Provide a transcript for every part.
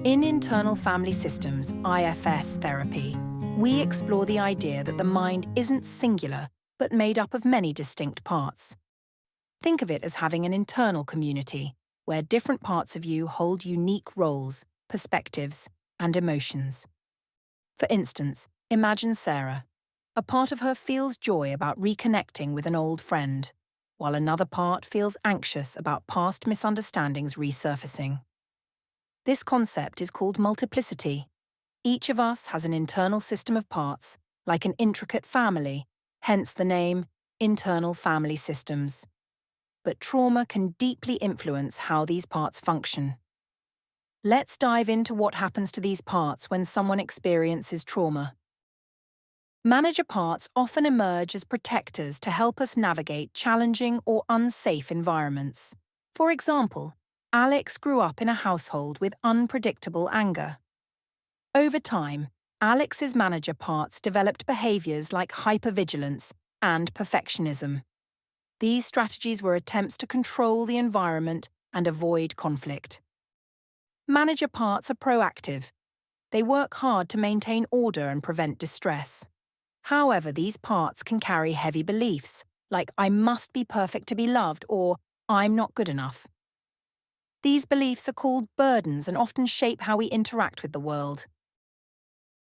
In internal family systems, IFS therapy, we explore the idea that the mind isn't singular, but made up of many distinct parts. Think of it as having an internal community, where different parts of you hold unique roles, perspectives, and emotions. For instance, imagine Sarah. A part of her feels joy about reconnecting with an old friend, while another part feels anxious about past misunderstandings resurfacing. This concept is called multiplicity. Each of us has an internal system of parts, like an intricate family, hence the name internal family systems. But trauma can deeply influence how these parts function. Let's dive into what happens to these parts when someone experiences trauma. Manager parts often emerge as protectors to help us navigate challenging or unsafe environments. For example, Alex grew up in a household with unpredictable anger. Over time, Alex's manager parts developed behaviors like hypervigilance and perfectionism. These strategies were attempts to control the environment and avoid conflict. Manager parts are proactive. They work hard to maintain order and prevent distress. However, these parts can carry heavy beliefs, like I must be perfect to be loved or I'm not good enough. These beliefs are called burdens and often shape how we interact with the world.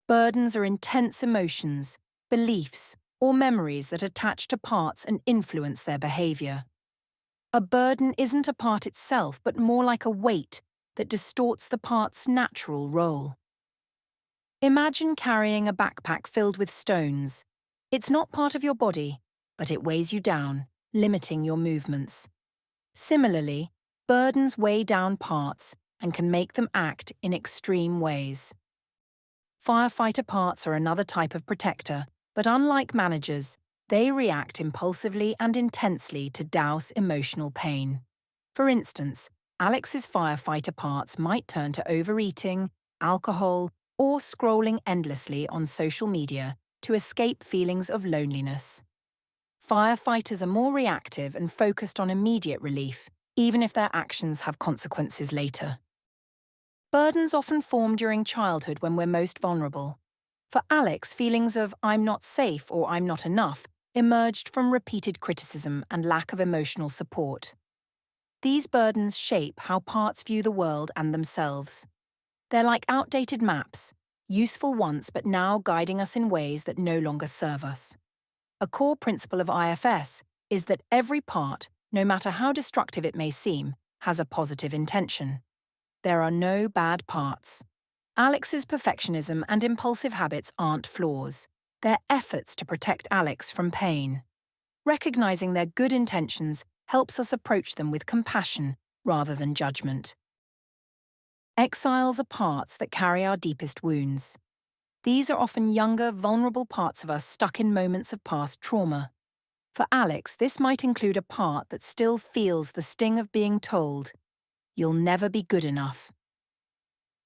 Burdens are intense emotions, beliefs, or memories that attach to parts and influence their behavior. A burden isn't a part itself, but more like a weight that distorts the part's natural role. Imagine carrying a backpack filled with stones. It's not part of your body, but it weighs you down, limiting your movements. Similarly, burdens weigh down parts and can make them act in extreme ways. Firefighter parts are another type of protector, but unlike managers, they react impulsively and intensely to douse emotional pain. For instance, Alex's firefighter parts might turn to overeating, alcohol, or scrolling endlessly on social media to escape feelings of loneliness. Firefighters are more reactive and focused on immediate relief, even if their actions have consequences later. Burdens often form during childhood when we're most vulnerable. For Alex, feelings of I'm not safe or I'm not enough emerged from repeated criticism and lack of emotional support. These burdens shape how parts view the world and themselves. They're like outdated maps, useful once but now guiding us in ways that no longer serve us. A core principle of IFS is that every part, no matter how destructive it may seem, has a positive intention. There are no bad parts. Alex's perfectionism and impulsive habits aren't flaws. They're efforts to protect Alex from pain. Recognizing their good intentions helps us approach them with compassion rather than judgment. Exiles are parts that carry our deepest wounds. These are often younger, vulnerable parts of us stuck in moments of past trauma. For Alex, this might include a part that still feels the sting of being told, "You'll never be good enough."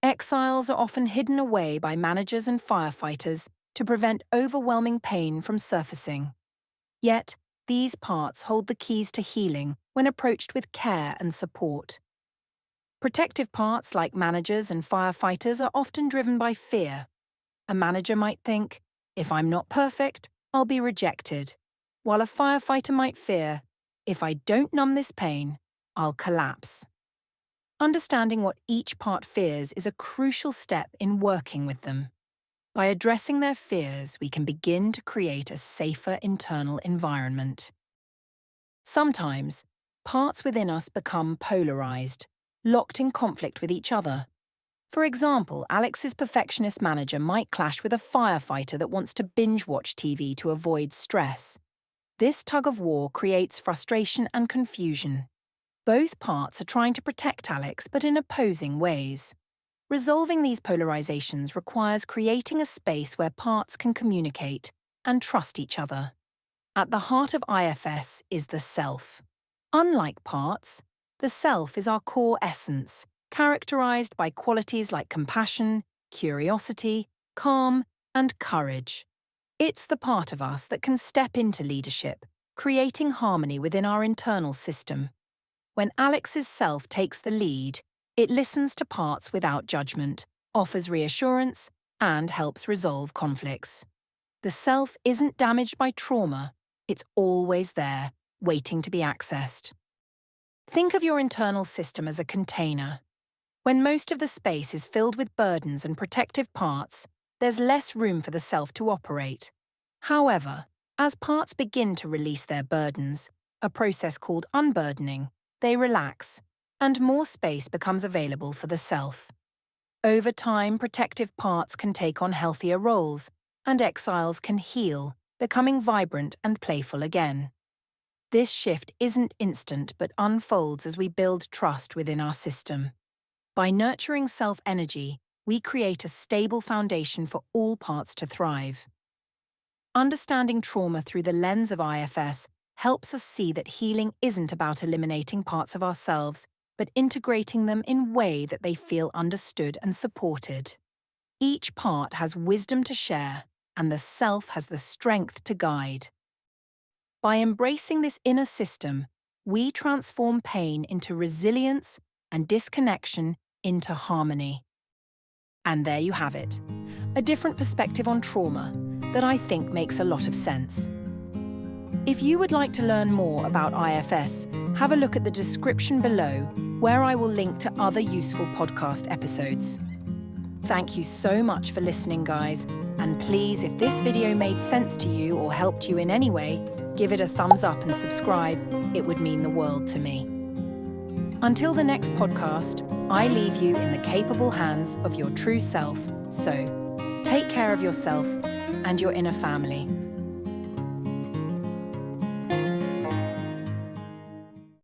Exiles are often hidden away by managers and firefighters to prevent overwhelming pain from surfacing. Yet, these parts hold the keys to healing when approached with care and support. Protective parts like managers and firefighters are often driven by fear. A manager might think, if I'm not perfect, I'll be rejected, while a firefighter might fear, if I don't numb this pain, I'll collapse. Understanding what each part fears is a crucial step in working with them. By addressing their fears, we can begin to create a safer internal environment. Sometimes, parts within us become polarized, locked in conflict with each other. For example, Alex's perfectionist manager might clash with a firefighter that wants to binge-watch TV to avoid stress. This tug-of-war creates frustration and confusion. Both parts are trying to protect Alex, but in opposing ways. Resolving these polarizations requires creating a space where parts can communicate and trust each other. At the heart of IFS is the self. Unlike parts, the self is our core essence, characterized by qualities like compassion, curiosity, calm, and courage. It's the part of us that can step into leadership, creating harmony within our internal system. When Alex's self takes the lead, It listens to parts without judgment, offers reassurance, and helps resolve conflicts. The self isn't damaged by trauma, it's always there, waiting to be accessed. Think of your internal system as a container. When most of the space is filled with burdens and protective parts, there's less room for the self to operate. However, as parts begin to release their burdens, a process called unburdening, they relax, and more space becomes available for the self. Over time, protective parts can take on healthier roles, and exiles can heal, becoming vibrant and playful again. This shift isn't instant but unfolds as we build trust within our system. By nurturing self-energy, we create a stable foundation for all parts to thrive. Understanding trauma through the lens of IFS helps us see that healing isn't about eliminating parts of ourselves, but integrating them in a way that they feel understood and supported. Each part has wisdom to share, and the self has the strength to guide. By embracing this inner system, we transform pain into resilience and disconnection into harmony. And there you have it, a different perspective on trauma that I think makes a lot of sense. If you would like to learn more about IFS, have a look at the description below, where I will link to other useful podcast episodes. Thank you so much for listening, guys, and please, if this video made sense to you or helped you in any way, give it a thumbs up and subscribe. It would mean the world to me. Until the next podcast, I leave you in the capable hands of your true self, so take care of yourself and your inner family.